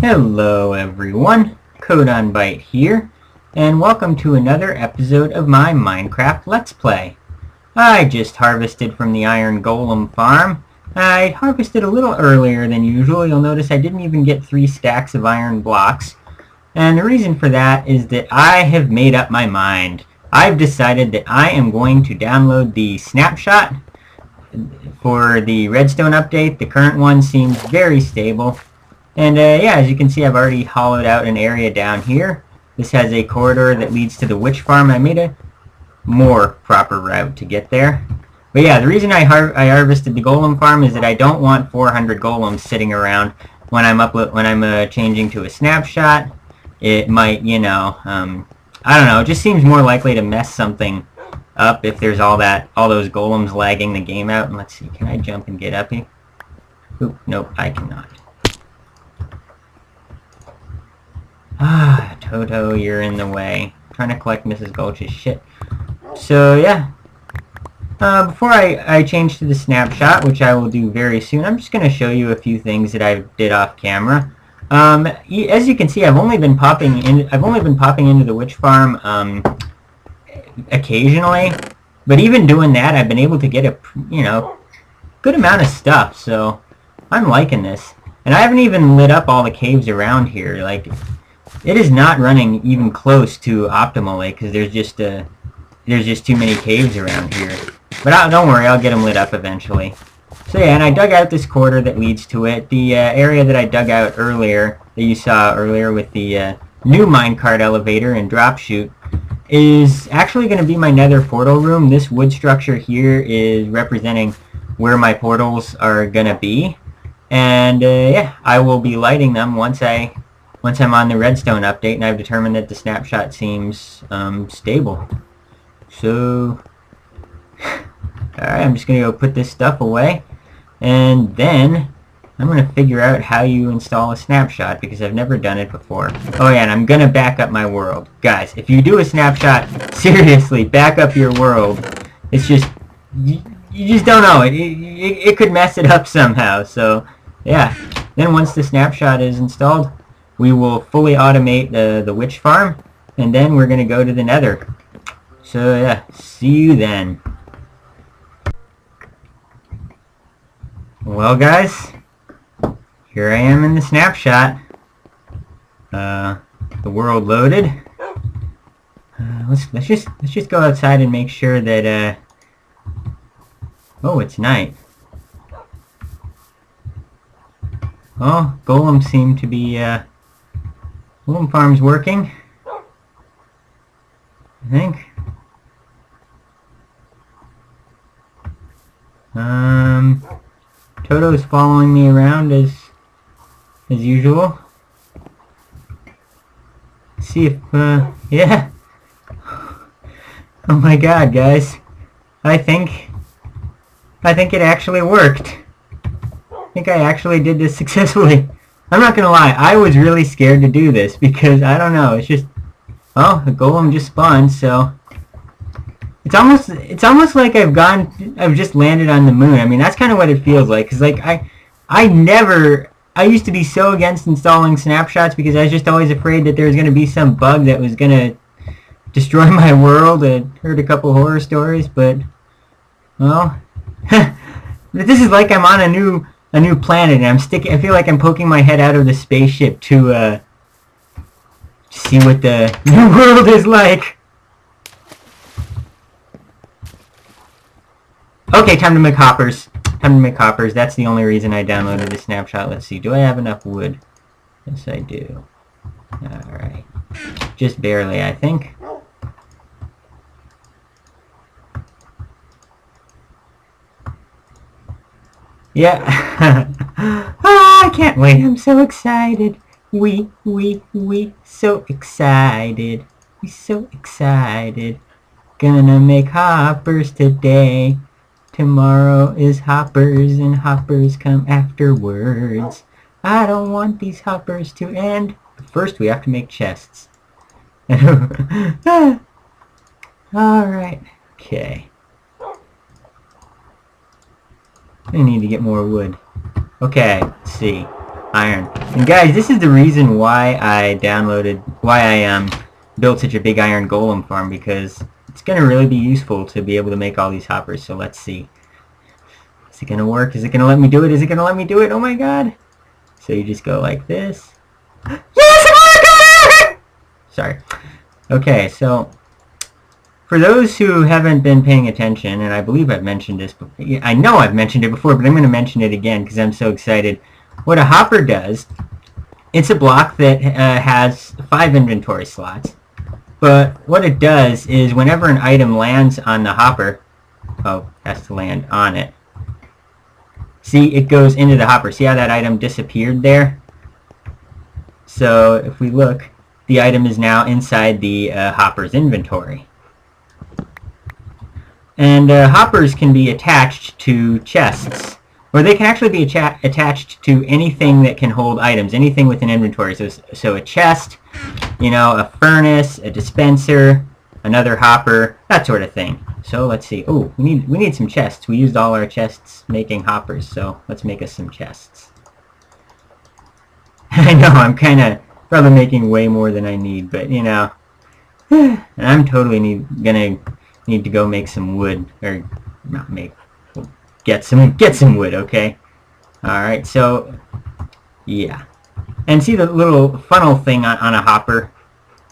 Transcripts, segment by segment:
Hello everyone, CodeOnBite here, and welcome to another episode of my Minecraft Let's Play. I just harvested from the Iron Golem farm. I harvested a little earlier than usual. You'll notice I didn't even get 3 stacks of iron blocks. And the reason for that is that I have made up my mind. I've decided that I am going to download the Snapshot for the Redstone update. The current one seems very stable. And yeah, as you can see, I've already hollowed out an area down here. This has a corridor that leads to the witch farm. I made a more proper route to get there. But yeah, the reason I harvested the golem farm is that I don't want 400 golems sitting around when I'm changing to a snapshot. It might, I don't know. It just seems more likely to mess something up if there's all those golems lagging the game out. And let's see, can I jump and get up here? Oop, nope, I cannot. Ah, Toto, you're in the way. I'm trying to collect Mrs. Gulch's shit. So, yeah. Before I change to the snapshot, which I will do very soon, I'm just going to show you a few things that I did off camera. As you can see, I've only been popping into the witch farm occasionally. But even doing that, I've been able to get a good amount of stuff. So, I'm liking this. And I haven't even lit up all the caves around here. Like, it is not running even close to optimally because there's just too many caves around here. But don't worry, I'll get them lit up eventually. So yeah, and I dug out this corridor that leads to it. The area that I dug out earlier, that you saw earlier with the new minecart elevator and drop chute, is actually going to be my nether portal room. This wood structure here is representing where my portals are going to be. And yeah, I will be lighting them once I'm on the Redstone update, and I've determined that the snapshot seems stable. So, alright, I'm just going to go put this stuff away, and then I'm going to figure out how you install a snapshot, because I've never done it before. Oh yeah, and I'm going to back up my world. Guys, if you do a snapshot, seriously, back up your world. It's just, you just don't know. It could mess it up somehow, so yeah. Then once the snapshot is installed, we will fully automate the witch farm, and then we're going to go to the nether. So yeah, see you then. Well guys, here I am in the snapshot. The world loaded. Let's just go outside and make sure that oh, it's night. Oh, golems seem to be golem farm's working, I think. Toto's following me around as usual. Let's see if yeah. Oh my god, guys. I think it actually worked. I think I actually did this successfully. I'm not gonna lie, I was really scared to do this because I don't know, it's just, oh, the golem just spawned, so it's almost like I've just landed on the moon. I mean, that's kind of what it feels like, cause like I used to be so against installing snapshots because I was just always afraid that there was gonna be some bug that was gonna destroy my world. I heard a couple horror stories, but well, this is like I'm on a new planet, and I feel like I'm poking my head out of the spaceship to see what the new world is like. Okay, time to make hoppers. That's the only reason I downloaded the snapshot. Let's see, do I have enough wood? Yes, I do. Alright. Just barely, I think. Yeah. I can't wait. I'm so excited. We so excited. We so excited. Gonna make hoppers today. Tomorrow is hoppers, and hoppers come afterwards. I don't want these hoppers to end. But first we have to make chests. Alright. Okay. I need to get more wood. Okay, let's see. iron. And guys, this is the reason why I built such a big iron golem farm, because it's going to really be useful to be able to make all these hoppers. So let's see. Is it going to work? Is it going to let me do it? Is it going to let me do it? Oh my god. So you just go like this. Yes, it worked! Sorry. Okay, so for those who haven't been paying attention, and I believe I've mentioned this before, I know I've mentioned it before, but I'm going to mention it again because I'm so excited. What a hopper does, it's a block that has 5 inventory slots. But what it does is whenever an item lands on the hopper, oh, has to land on it. See, it goes into the hopper. See how that item disappeared there? So if we look, the item is now inside the hopper's inventory. And hoppers can be attached to chests, or they can actually be attached to anything that can hold items, anything with an inventory. So a chest, you know, a furnace, a dispenser, another hopper, that sort of thing. So let's see. Oh, we need some chests. We used all our chests making hoppers, so let's make us some chests. I know I'm kind of probably making way more than I need, but you know, and I'm totally gonna need to go make some wood, or not make, get some wood. Okay. All right. So yeah, and see the little funnel thing on a hopper.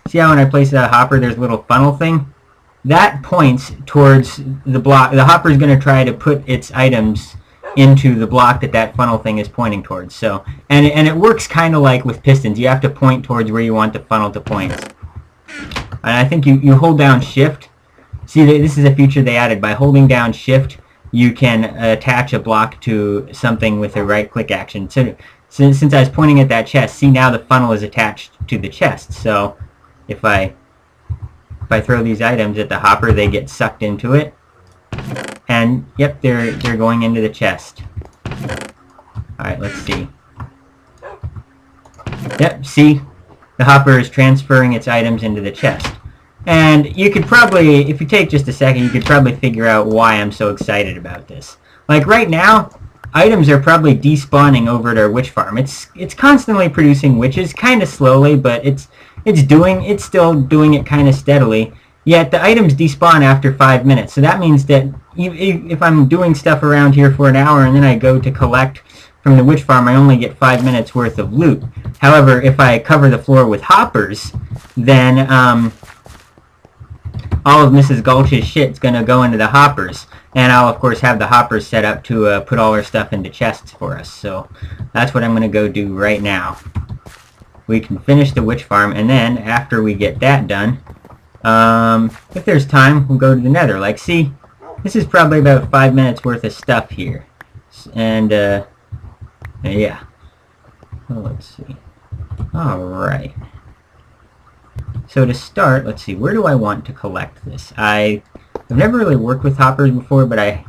See how when I place that hopper, there's a little funnel thing? That points towards the block. The hopper is going to try to put its items into the block that funnel thing is pointing towards. So, and it works kind of like with pistons. You have to point towards where you want the funnel to point. And I think you hold down shift. See, this is a feature they added. By holding down shift, you can attach a block to something with a right-click action. So, since I was pointing at that chest, see now the funnel is attached to the chest. So if I throw these items at the hopper, they get sucked into it. And yep, they're going into the chest. Alright, let's see. Yep, see? The hopper is transferring its items into the chest. And you could probably, if you take just a second, you could probably figure out why I'm so excited about this. Like right now, items are probably despawning over at our witch farm. It's constantly producing witches, kind of slowly, but it's still doing it kind of steadily. Yet the items despawn after 5 minutes. So that means that if I'm doing stuff around here for an hour and then I go to collect from the witch farm, I only get 5 minutes worth of loot. However, if I cover the floor with hoppers, then all of Mrs. Gulch's shit's going to go into the hoppers. And I'll, of course, have the hoppers set up to put all our stuff into chests for us. So that's what I'm going to go do right now. We can finish the witch farm, and then after we get that done, if there's time, we'll go to the Nether. Like, see, this is probably about 5 minutes worth of stuff here. And, yeah. Well, let's see. Alright. So to start, let's see, where do I want to collect this? I've never really worked with hoppers before, but I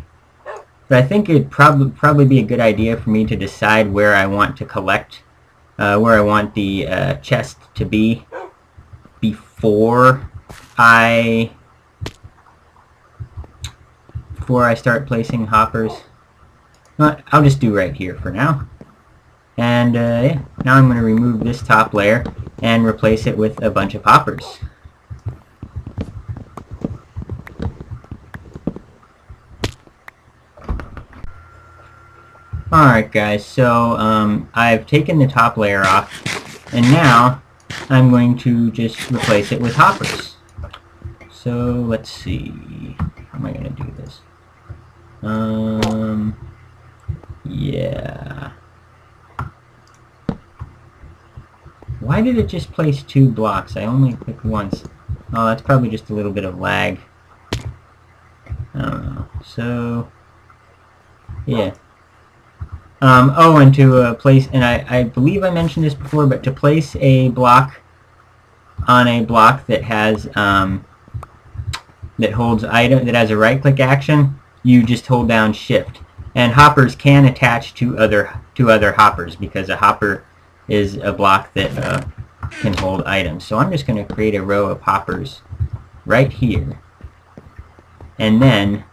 think it'd probably be a good idea for me to decide where I want to collect, where I want the chest to be before I start placing hoppers. I'll just do right here for now. And yeah, now I'm going to remove this top layer and replace it with a bunch of hoppers. Alright guys, so I've taken the top layer off, and now I'm going to just replace it with hoppers. So let's see, how am I going to do this? Yeah. Why did it just place 2 blocks? I only clicked once. Oh, that's probably just a little bit of lag. I don't know. So, yeah. Oh, and to place, and I believe I mentioned this before, but to place a block on a block that has, that holds item, that has a right-click action, you just hold down Shift. And hoppers can attach to other hoppers, because a hopper is a block that can hold items. So I'm just going to create a row of hoppers right here, and then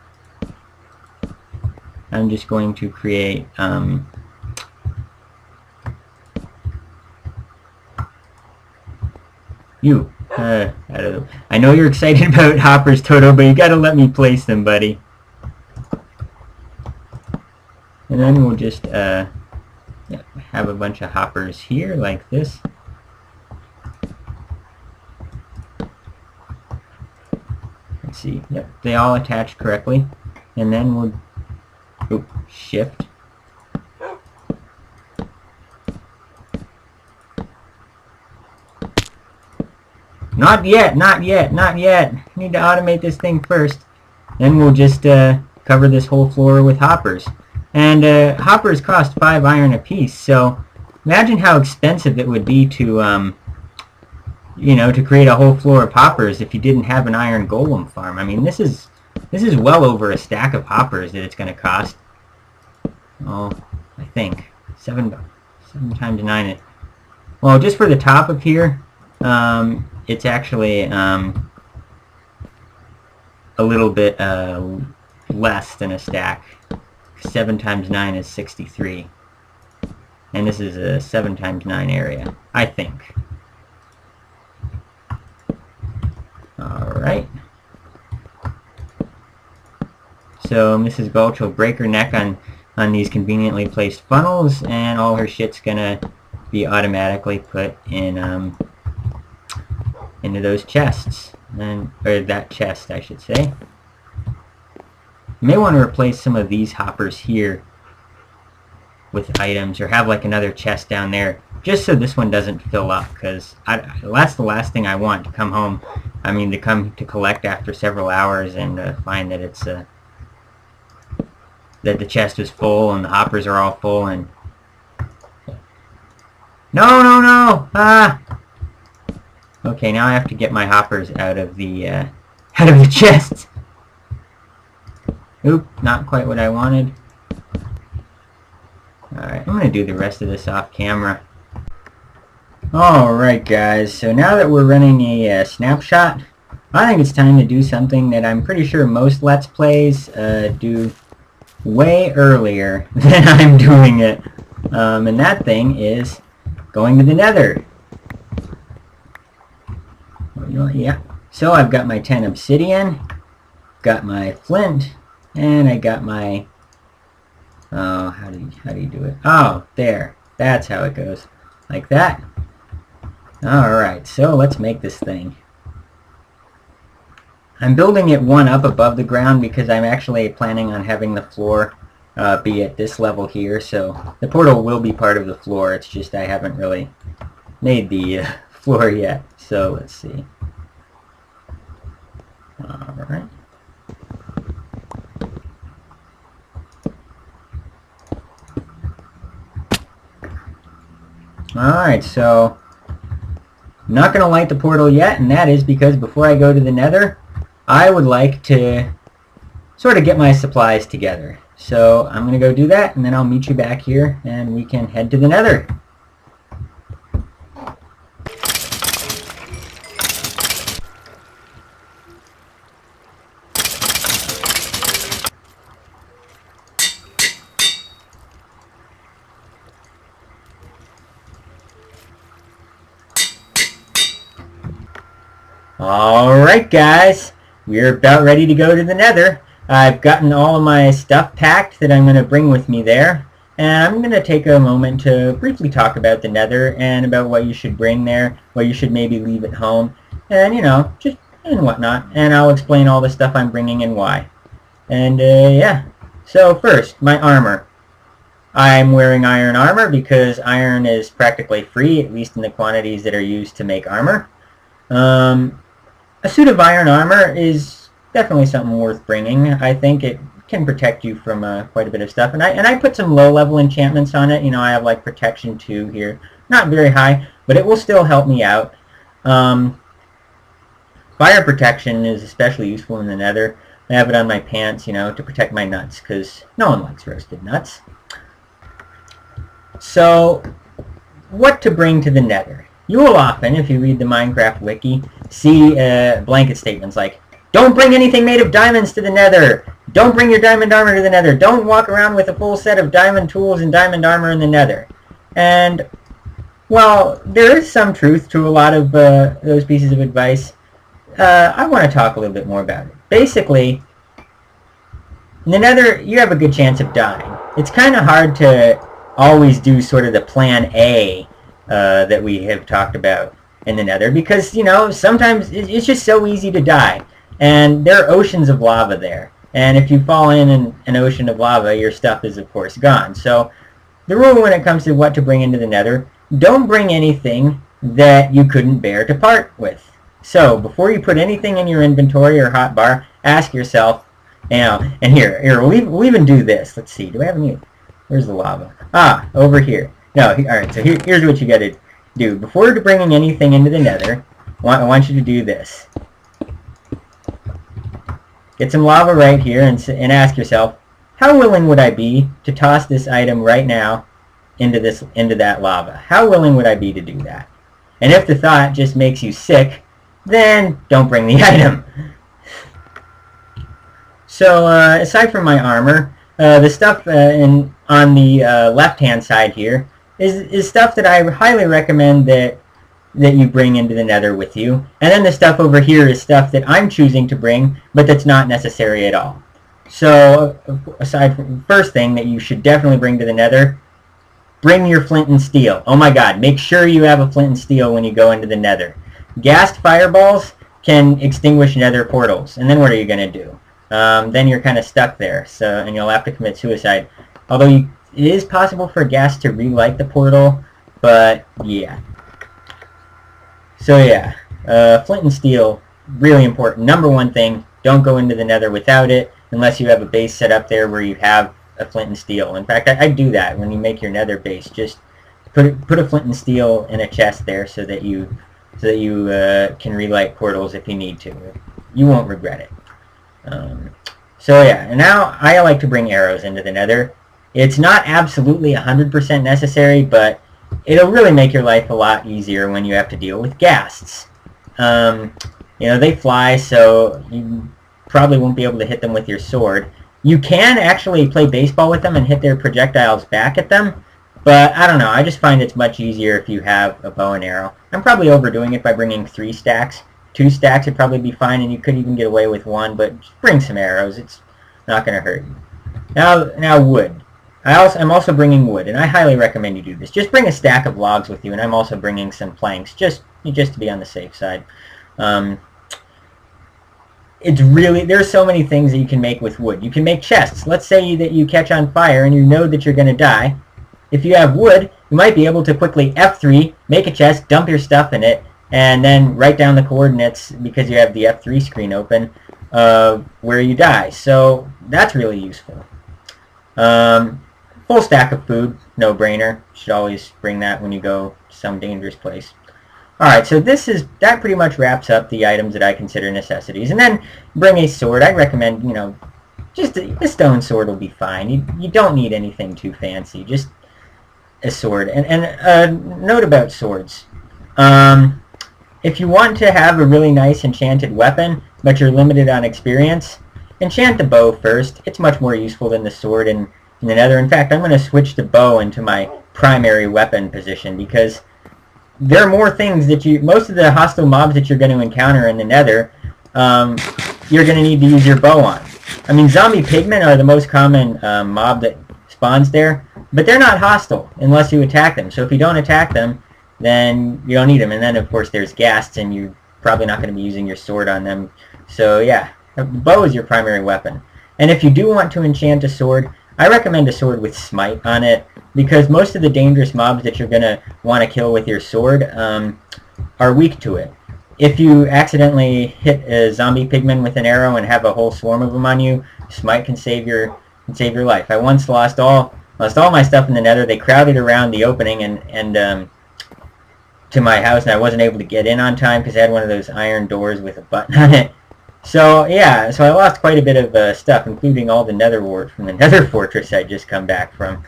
I'm just going to create You. I know you're excited about hoppers, Toto, but you gotta let me place them, buddy. And then we'll just have a bunch of hoppers here, like this. Let's see. Yep, they all attach correctly. And then we'll shift. Not yet, not yet, not yet. Need to automate this thing first. Then we'll just cover this whole floor with hoppers. And hoppers cost 5 iron apiece, so imagine how expensive it would be to, you know, to create a whole floor of hoppers if you didn't have an iron golem farm. I mean, this is well over a stack of hoppers that it's going to cost. Oh, I think 7 times 9. Well, just for the top of here, it's actually a little bit less than a stack. 7 times 9 is 63. And this is a 7 times 9 area, I think. Alright. So Mrs. Gulch will break her neck on these conveniently placed funnels, and all her shit's gonna be automatically put in into those chests, or that chest, I should say. You may want to replace some of these hoppers here with items, or have like another chest down there, just so this one doesn't fill up, because that's the last thing I want, to come home, I mean to come to collect after several hours and find that it's that the chest is full and the hoppers are all full, and no! Ah! Okay, now I have to get my hoppers out of the chest. Oop, not quite what I wanted. Alright, I'm going to do the rest of this off camera. Alright guys, so now that we're running a snapshot, I think it's time to do something that I'm pretty sure most Let's Plays do way earlier than I'm doing it. And that thing is going to the Nether. Yeah. So I've got my 10 obsidian, got my flint, and I got my, oh, how do you do it? Oh, there. That's how it goes. Like that. Alright, so let's make this thing. I'm building it one up above the ground because I'm actually planning on having the floor be at this level here, so the portal will be part of the floor. It's just I haven't really made the floor yet. So let's see. Alright. Alright, so I'm not going to light the portal yet, and that is because before I go to the Nether, I would like to sort of get my supplies together. So I'm going to go do that, and then I'll meet you back here, and we can head to the Nether. Alright guys, we're about ready to go to the Nether. I've gotten all of my stuff packed that I'm going to bring with me there, and I'm going to take a moment to briefly talk about the Nether and about what you should bring there, what you should maybe leave at home, and you know, just and whatnot, and I'll explain all the stuff I'm bringing and why. And yeah, so first, my armor. I'm wearing iron armor because iron is practically free, at least in the quantities that are used to make armor. A suit of iron armor is definitely something worth bringing. I think it can protect you from quite a bit of stuff. And I put some low-level enchantments on it. You know, I have like protection 2 here. Not very high, but it will still help me out. Fire protection is especially useful in the Nether. I have it on my pants, you know, to protect my nuts, because no one likes roasted nuts. So, what to bring to the Nether? You will often, if you read the Minecraft wiki, see blanket statements like, don't bring anything made of diamonds to the Nether! Don't bring your diamond armor to the Nether! Don't walk around with a full set of diamond tools and diamond armor in the Nether! And Well, there is some truth to a lot of those pieces of advice. I want to talk a little bit more about it. Basically, in the Nether, you have a good chance of dying. It's kind of hard to always do sort of the plan A that we have talked about in the Nether because, you know, sometimes it's just so easy to die. And there are oceans of lava there. And if you fall in an ocean of lava, your stuff is, of course, gone. So the rule when it comes to what to bring into the Nether, don't bring anything that you couldn't bear to part with. So before you put anything in your inventory or hotbar, ask yourself, you know, and here we'll even do this. Let's see, do I have any? Where's the lava? Ah, over here. No, alright, so here's what you gotta do. Before bringing anything into the Nether, I want you to do this. Get some lava right here and ask yourself, how willing would I be to toss this item right now into that lava? How willing would I be to do that? And if the thought just makes you sick, then don't bring the item. So aside from my armor, the stuff on the left-hand side here is stuff that I highly recommend that you bring into the Nether with you. And then the stuff over here is stuff that I'm choosing to bring, but that's not necessary at all. So aside from first thing that you should definitely bring to the Nether, bring your flint and steel. Oh my god, make sure you have a flint and steel when you go into the Nether. Gassed fireballs can extinguish Nether portals, and then what are you going to do? Then you're kind of stuck there, and you'll have to commit suicide. Although it is possible for gas to relight the portal, but yeah. So yeah, flint and steel, really important. Number one thing, don't go into the Nether without it, unless you have a base set up there where you have a flint and steel. In fact, I do that when you make your Nether base. Just put a flint and steel in a chest there so that you can relight portals if you need to. You won't regret it. So yeah, and now I like to bring arrows into the Nether. It's not absolutely 100% necessary, but it'll really make your life a lot easier when you have to deal with ghasts. You know, they fly, so you probably won't be able to hit them with your sword. You can actually play baseball with them and hit their projectiles back at them, but I don't know, I just find it's much easier if you have a bow and arrow. I'm probably overdoing it by bringing 3 stacks. 2 stacks would probably be fine, and you could even get away with 1, but just bring some arrows. It's not going to hurt you. Now wood. I'm also bringing wood, and I highly recommend you do this. Just bring a stack of logs with you, and I'm also bringing some planks, just to be on the safe side. There's so many things that you can make with wood. You can make chests. Let's say that you catch on fire and you know that you're going to die. If you have wood, you might be able to quickly F3, make a chest, dump your stuff in it, and then write down the coordinates because you have the F3 screen open where you die. So that's really useful. Full stack of food, no-brainer. Should always bring that when you go to some dangerous place. Alright, so that pretty much wraps up the items that I consider necessities. And then bring a sword. I recommend, you know, just a stone sword will be fine. You don't need anything too fancy. Just a sword. And a note about swords. If you want to have a really nice enchanted weapon, but you're limited on experience, enchant the bow first. It's much more useful than the sword in the Nether. In fact, I'm going to switch the bow into my primary weapon position because there are more things that most of the hostile mobs that you're going to encounter in the Nether, you're going to need to use your bow on. I mean, zombie pigmen are the most common mob that spawns there, but they're not hostile unless you attack them. So if you don't attack them, then you don't need them. And then, of course, there's ghasts, and you're probably not going to be using your sword on them. So yeah, the bow is your primary weapon. And if you do want to enchant a sword, I recommend a sword with smite on it, because most of the dangerous mobs that you're going to want to kill with your sword are weak to it. If you accidentally hit a zombie pigman with an arrow and have a whole swarm of them on you, smite can save your life. I once lost all my stuff in the Nether. They crowded around the opening and to my house, and I wasn't able to get in on time because I had one of those iron doors with a button on it. So yeah, so I lost quite a bit of stuff, including all the nether wart from the Nether fortress I'd just come back from.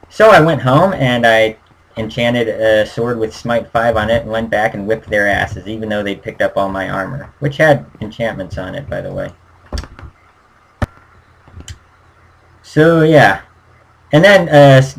So I went home and I enchanted a sword with smite 5 on it and went back and whipped their asses, even though they'd picked up all my armor, which had enchantments on it, by the way. So yeah, And then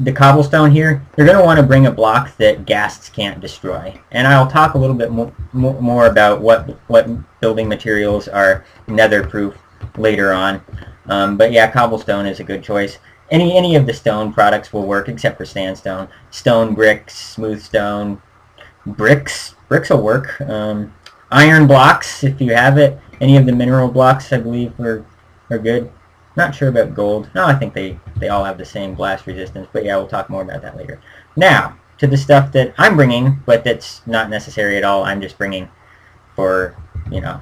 the cobblestone here, you're going to want to bring a block that ghasts can't destroy. And I'll talk a little bit more about what building materials are nether proof later on. But yeah, cobblestone is a good choice. Any of the stone products will work except for sandstone. Stone bricks, smooth stone, bricks will work. Iron blocks, if you have it. Any of the mineral blocks, I believe, are good. Not sure about gold. No, I think they all have the same blast resistance, but yeah, we'll talk more about that later. Now, to the stuff that I'm bringing, but that's not necessary at all. I'm just bringing for, you know,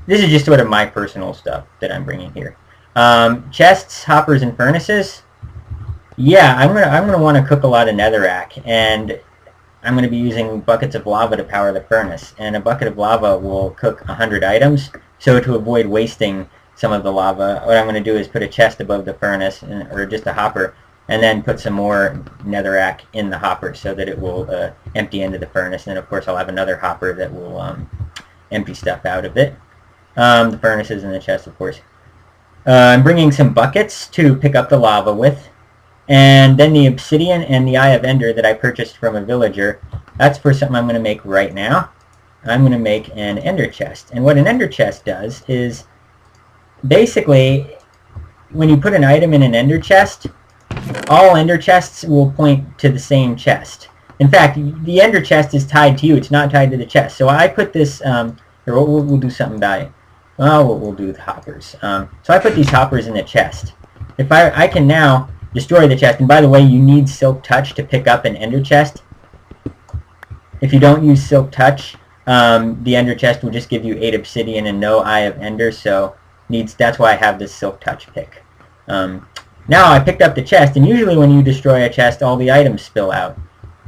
this is just sort of my personal stuff that I'm bringing here. Chests, hoppers, and furnaces. Yeah, I'm gonna want to cook a lot of netherrack, and I'm going to be using buckets of lava to power the furnace. And a bucket of lava will cook 100 items, so to avoid wasting some of the lava, what I'm going to do is put a chest above the furnace, or just a hopper, and then put some more netherrack in the hopper so that it will empty into the furnace. And then of course I'll have another hopper that will empty stuff out of it. The furnaces and the chest, of course. I'm bringing some buckets to pick up the lava with. And then the obsidian and the eye of ender that I purchased from a villager, that's for something I'm going to make right now. I'm going to make an ender chest. And what an ender chest does is, basically, when you put an item in an ender chest, all ender chests will point to the same chest. In fact, the ender chest is tied to you. It's not tied to the chest. So I put this, here, we'll do something about it. Well, we'll do the hoppers. So I put these hoppers in the chest. If I can now destroy the chest, and by the way, you need silk touch to pick up an ender chest. If you don't use silk touch, the ender chest will just give you 8 obsidian and no eye of ender, so that's why I have this silk touch pick. Now I picked up the chest, and usually when you destroy a chest, all the items spill out.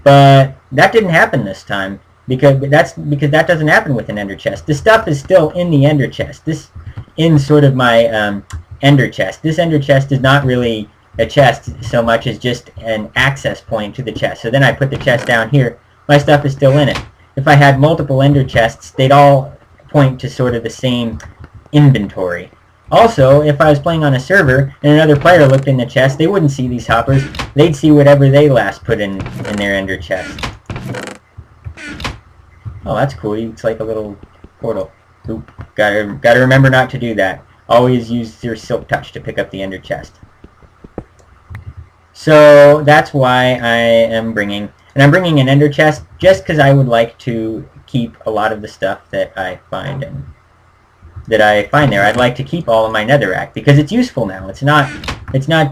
But that didn't happen this time, because that doesn't happen with an ender chest. The stuff is still in the ender chest. This in sort of my ender chest. This ender chest is not really a chest so much as just an access point to the chest. So then I put the chest down here. My stuff is still in it. If I had multiple ender chests, they'd all point to sort of the same inventory. Also, if I was playing on a server and another player looked in the chest, they wouldn't see these hoppers. They'd see whatever they last put in their ender chest. Oh, that's cool. It's like a little portal. Oop. Gotta remember not to do that. Always use your silk touch to pick up the ender chest. So that's why I am bringing, and I'm bringing an ender chest just because I would like to keep a lot of the stuff that I find there. I'd like to keep all of my netherrack because it's useful now. It's not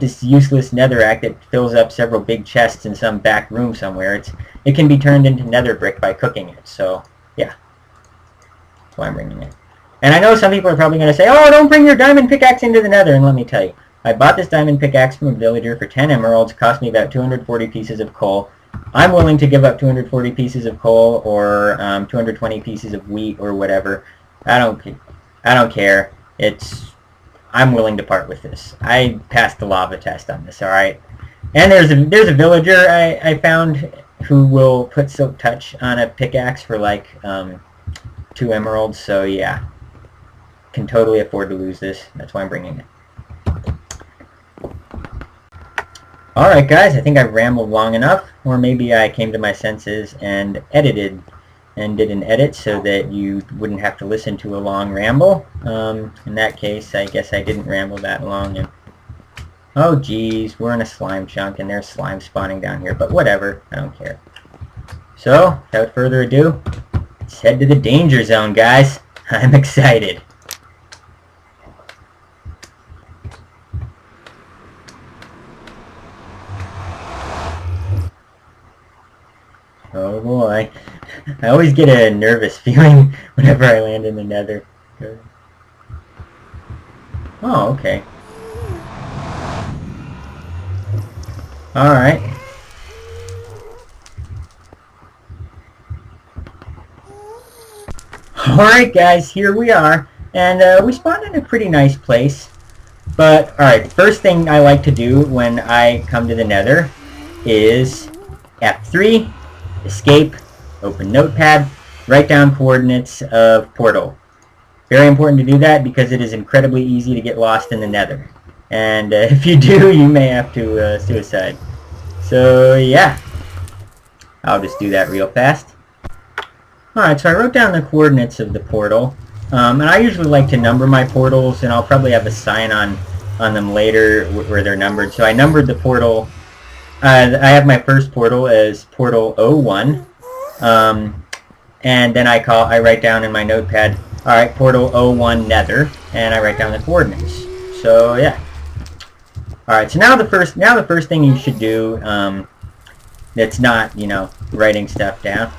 this useless netherrack that fills up several big chests in some back room somewhere. It can be turned into nether brick by cooking it. So yeah, that's why I'm bringing it. And I know some people are probably going to say, "Oh, don't bring your diamond pickaxe into the nether." And let me tell you, I bought this diamond pickaxe from a villager for 10 emeralds. Cost me about 240 pieces of coal. I'm willing to give up 240 pieces of coal or 220 pieces of wheat or whatever. I don't care. I'm willing to part with this. I passed the lava test on this, alright? And there's a villager I found who will put silk touch on a pickaxe for like 2 emeralds, so yeah. Can totally afford to lose this. That's why I'm bringing it. Alright guys, I think I've rambled long enough, or maybe I came to my senses and did an edit so that you wouldn't have to listen to a long ramble. In that case, I guess I didn't ramble that long. And oh geez, we're in a slime chunk and there's slime spawning down here, but whatever, I don't care. So, without further ado, let's head to the danger zone, guys. I'm excited. Oh boy. I always get a nervous feeling whenever I land in the nether. Oh, okay. Alright. Alright guys, here we are. And we spawned in a pretty nice place. But, alright, first thing I like to do when I come to the nether is F3, escape, open notepad, write down coordinates of portal. Very important to do that because it is incredibly easy to get lost in the nether. and if you do, you may have to suicide. So yeah, I'll just do that real fast. Alright, so I wrote down the coordinates of the portal, and I usually like to number my portals, and I'll probably have a sign on them later where they're numbered. So I numbered the portal. I have my first portal as portal 01, and then I write down in my notepad, alright, portal 01 Nether, and I write down the coordinates. So yeah. Alright, so now the first thing you should do, that's not, writing stuff down.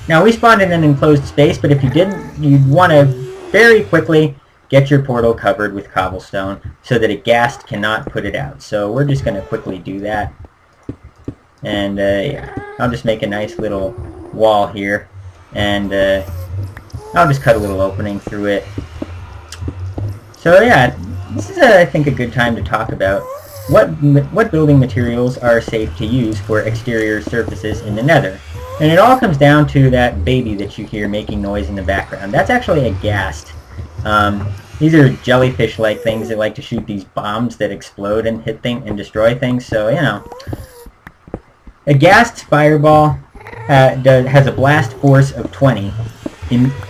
Now we spawned in an enclosed space, but if you didn't, you'd want to very quickly get your portal covered with cobblestone so that a ghast cannot put it out. So we're just going to quickly do that. And yeah, I'll just make a nice little wall here, and I'll just cut a little opening through it. So yeah, this is I think a good time to talk about what building materials are safe to use for exterior surfaces in the Nether. And it all comes down to that baby that you hear making noise in the background. That's actually a ghast. These are jellyfish-like things that like to shoot these bombs that explode and hit things and destroy things. So, a ghast fireball has a blast force of 20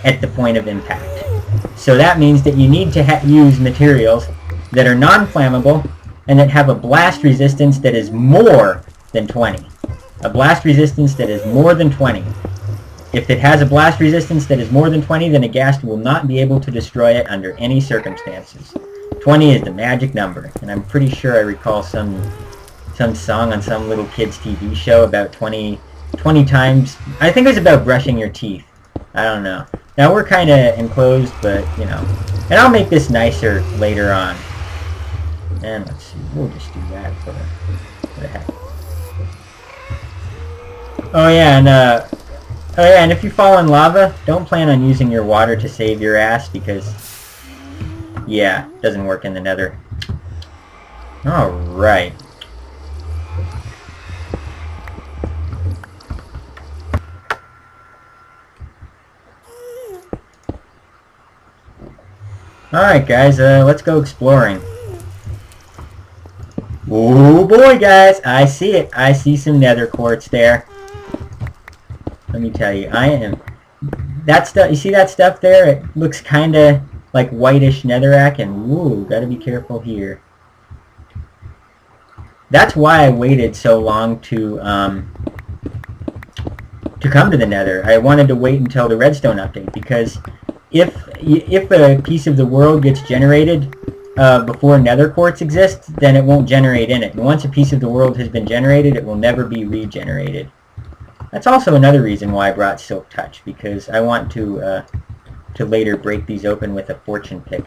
at the point of impact. So that means that you need to use materials that are non-flammable and that have a blast resistance that is more than 20. A blast resistance that is more than 20. If it has a blast resistance that is more than 20, then a ghast will not be able to destroy it under any circumstances. 20 is the magic number, and I'm pretty sure I recall some song on some little kid's TV show about 20 times. I think it was about brushing your teeth. I don't know. Now we're kind of enclosed, but, and I'll make this nicer later on. And let's see, we'll just do that for the heck. Oh yeah, and if you fall in lava, don't plan on using your water to save your ass, because, yeah, it doesn't work in the Nether. Alright. Alright guys, let's go exploring. Oh boy guys, I see it. I see some nether quartz there. Let me tell you, that stuff, you see that stuff there? It looks kinda like whitish netherrack, and woo, gotta be careful here. That's why I waited so long to come to the Nether. I wanted to wait until the Redstone update, because if a piece of the world gets generated before nether quartz exists, then it won't generate in it. And once a piece of the world has been generated, it will never be regenerated. That's also another reason why I brought Silk Touch, because I want to later break these open with a fortune pick.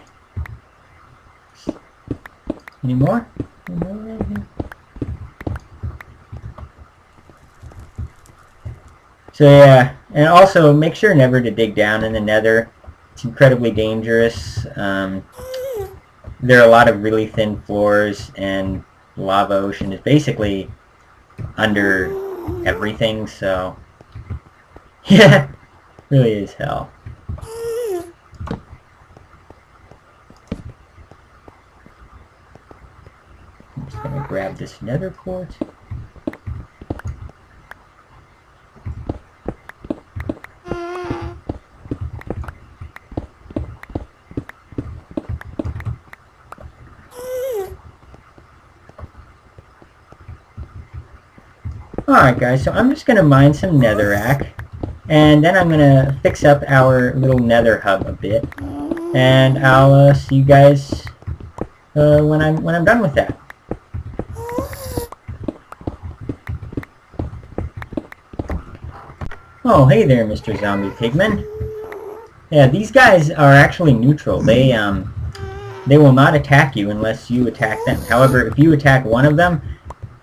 Any more? Any more right here? So yeah, and also make sure never to dig down in the Nether. It's incredibly dangerous. There are a lot of really thin floors, and the lava ocean is basically under everything, so yeah, really is hell. I'm just gonna grab this nether quartz. Alright guys, so I'm just going to mine some netherrack, and then I'm going to fix up our little nether hub a bit, and I'll see you guys when I'm done with that. Oh, hey there, Mr. Zombie Pigman. Yeah, these guys are actually neutral. They will not attack you unless you attack them. However, if you attack one of them,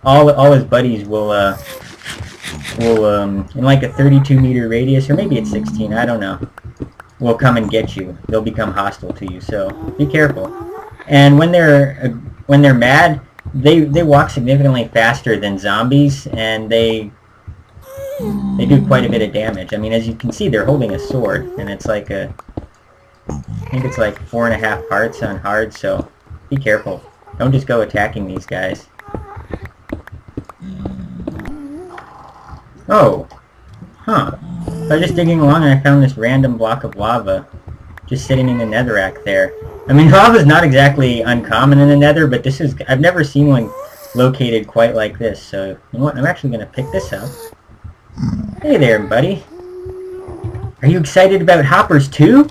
all his buddies will in like a 32-meter radius, or maybe it's 16, I don't know, will come and get you. They'll become hostile to you, so be careful. And when they're mad, they walk significantly faster than zombies, and they do quite a bit of damage. I mean, as you can see, they're holding a sword, and it's like I think it's like 4.5 hearts on hard, so Be careful. Don't just go attacking these guys. Oh. Huh. I was just digging along and I found this random block of lava just sitting in the netherrack there. I mean, lava's not exactly uncommon in the nether, but this is... I've never seen one located quite like this, so... You know what? I'm actually going to pick this up. Hey there, buddy. Are you excited about hoppers too?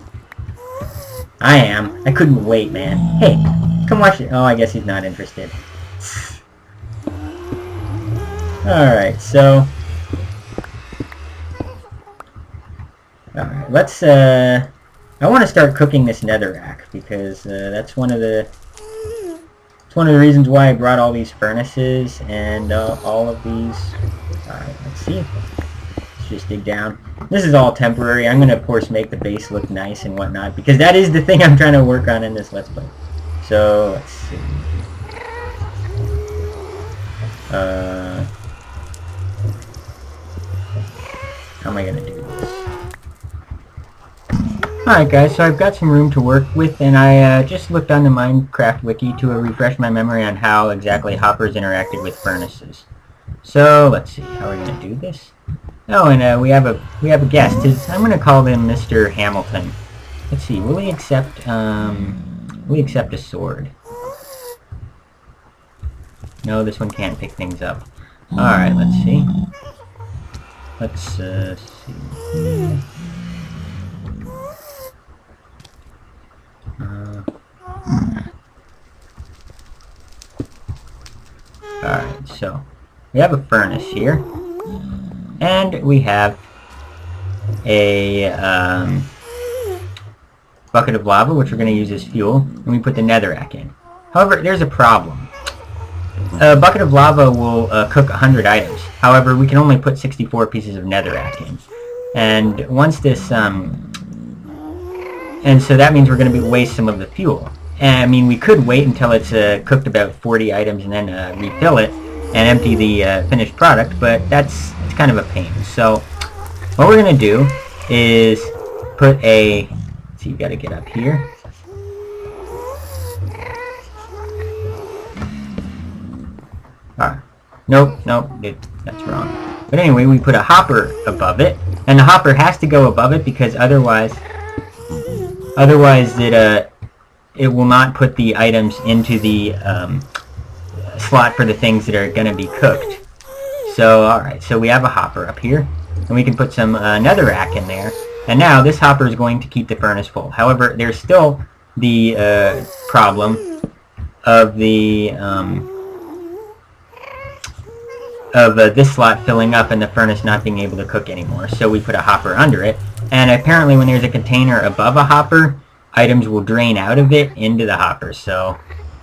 I am. I couldn't wait, man. Hey, come watch it. Oh, I guess he's not interested. Alright, so... Alright, let's, I want to start cooking this netherrack, because, that's one of the... It's one of the reasons why I brought all these furnaces, and, all of these... Alright, let's see. Let's just dig down. This is all temporary. I'm going to, of course, make the base look nice and whatnot, because that is the thing I'm trying to work on in this Let's Play. So, let's see. How am I going to do this? Alright guys, so I've got some room to work with, and I just looked on the Minecraft wiki to refresh my memory on how exactly hoppers interacted with furnaces. So, let's see, how are we going to do this? Oh, and we have a guest. I'm going to call him Mr. Hamilton. Let's see, will he accept a sword? No, this one can't pick things up. Alright, let's see. Let's see. Alright, so we have a furnace here. And we have a bucket of lava, which we're going to use as fuel, and we put the netherrack in. However, there's a problem. A bucket of lava will cook 100 items. However, we can only put 64 pieces of netherrack in. And once this, and so that means we're going to waste some of the fuel. And, I mean, we could wait until it's cooked about 40 items and then refill it and empty the finished product, but it's kind of a pain. So what we're going to do is put a... So you got to get up here. Nope, that's wrong. But anyway, we put a hopper above it, and the hopper has to go above it because otherwise it will not put the items into the slot for the things that are going to be cooked. So, alright, so we have a hopper up here, and we can put some netherrack in there, and now this hopper is going to keep the furnace full. However, there's still the problem of the this slot filling up and the furnace not being able to cook anymore. So we put a hopper under it, and apparently when there's a container above a hopper, items will drain out of it into the hopper. So,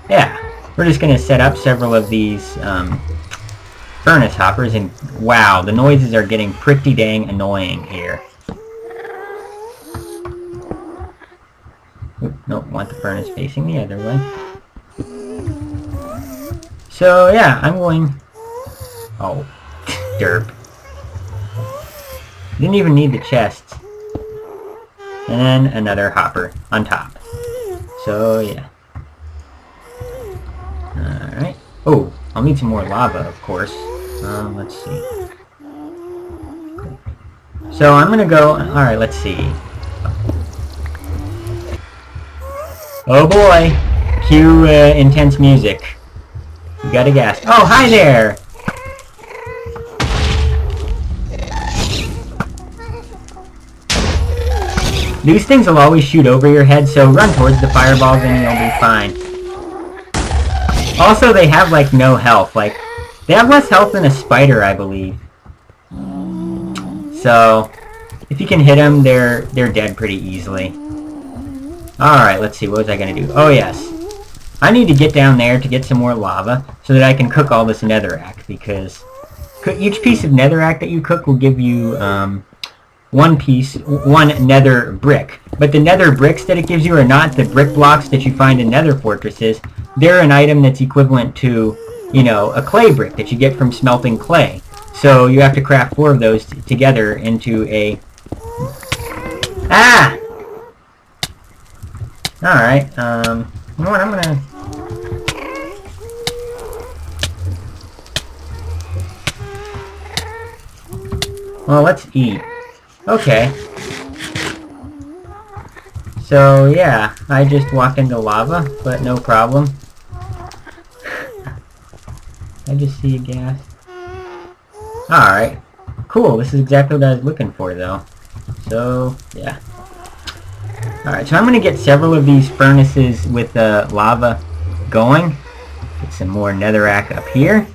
yeah, we're just going to set up several of these furnace hoppers, and wow, the noises are getting pretty dang annoying here. Oop, nope, want the furnace facing the other way. So, yeah, I'm going... Oh, derp. Didn't even need the chests. And then another hopper on top. So, yeah. Alright. Oh, I'll need some more lava, of course. Let's see. So, I'm gonna go... Alright, let's see. Oh boy! Cue intense music. You got a gas. Oh, hi there! These things will always shoot over your head, so run towards the fireballs and you'll be fine. Also, they have, like, no health. Like, they have less health than a spider, I believe. So, if you can hit them, they're dead pretty easily. Alright, let's see. What was I going to do? Oh, yes. I need to get down there to get some more lava so that I can cook all this netherrack, because each piece of netherrack that you cook will give you, one nether brick. But the nether bricks that it gives you are not the brick blocks that you find in nether fortresses. They're an item that's equivalent to, you know, a clay brick that you get from smelting clay. So you have to craft 4 of those together into a... Ah! Alright, you know what, I'm gonna Well, let's eat. Okay. So, yeah, I just walked into lava, but no problem. I just see a gas. Alright. Cool, this is exactly what I was looking for, though. So, yeah. Alright, so I'm going to get several of these furnaces with lava going. Get some more netherrack up here.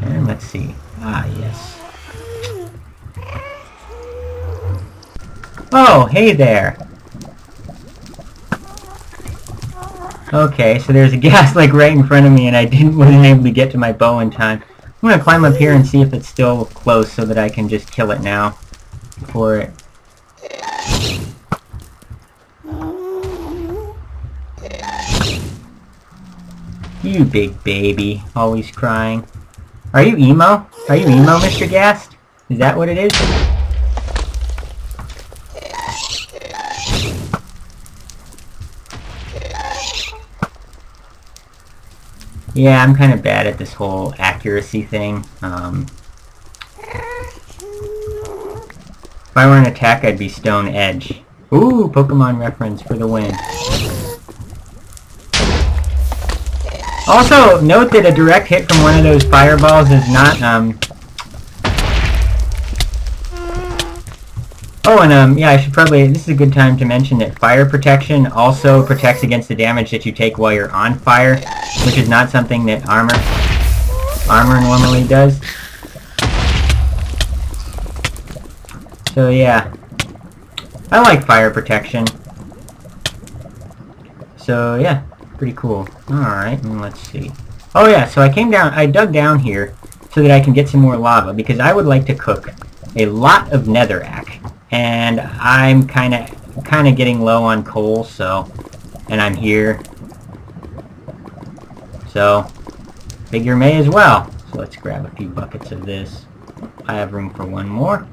And let's see. Ah, yes. Oh, hey there! Okay, so there's a gas like right in front of me and I wasn't able to get to my bow in time. I'm going to climb up here and see if it's still close so that I can just kill it now. Before it... You big baby, always crying. Are you emo? Are you emo, Mr. Ghast? Is that what it is? Yeah, I'm kind of bad at this whole accuracy thing. If I were an attack, I'd be Stone Edge. Ooh, Pokemon reference for the win. Also, note that a direct hit from one of those fireballs is not, Oh, and, yeah, I should probably... This is a good time to mention that fire protection also protects against the damage that you take while you're on fire, which is not something that armor normally does. So, yeah. I like fire protection. So, yeah. Pretty cool. Alright, let's see. Oh, yeah, so I dug down here so that I can get some more lava, because I would like to cook a lot of netherrack. And I'm kind of getting low on coal, so... And I'm here. So, figure may as well. So let's grab a few buckets of this. I have room for one more.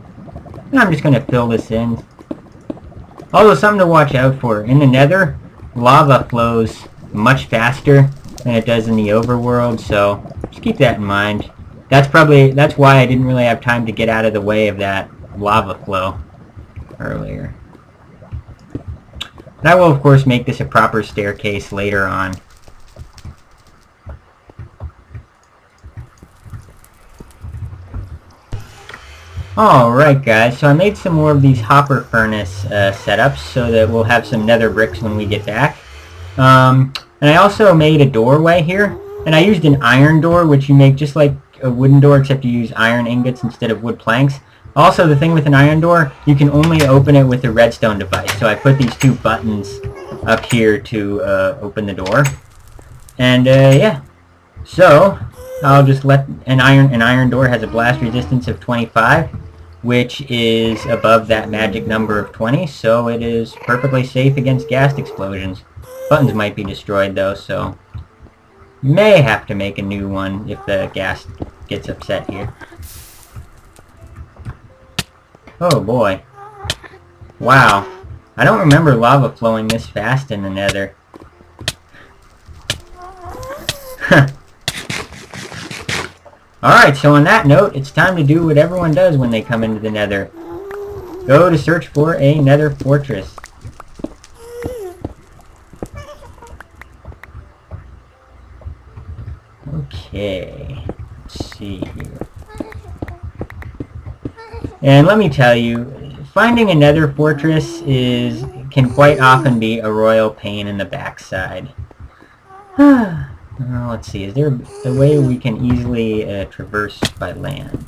And I'm just going to fill this in. Although something to watch out for. In the nether, lava flows much faster than it does in the overworld, so just keep that in mind. That's why I didn't really have time to get out of the way of that lava flow earlier. And I will, of course, make this a proper staircase later on. Alright guys, so I made some more of these hopper furnace setups so that we'll have some nether bricks when we get back. And I also made a doorway here, and I used an iron door, which you make just like a wooden door, except you use iron ingots instead of wood planks. Also, the thing with an iron door, you can only open it with a redstone device, so I put these two buttons up here to open the door. And yeah, so I'll just let an iron door has a blast resistance of 25, which is above that magic number of 20, so it is perfectly safe against gas explosions. Buttons might be destroyed though, so may have to make a new one if the gas gets upset here. Oh boy. Wow. I don't remember lava flowing this fast in the nether. Alright, so on that note, it's time to do what everyone does when they come into the nether. Go to search for a nether fortress. Okay, let's see here. And let me tell you, finding a nether fortress can quite often be a royal pain in the backside. Let's see, is there a way we can easily traverse by land?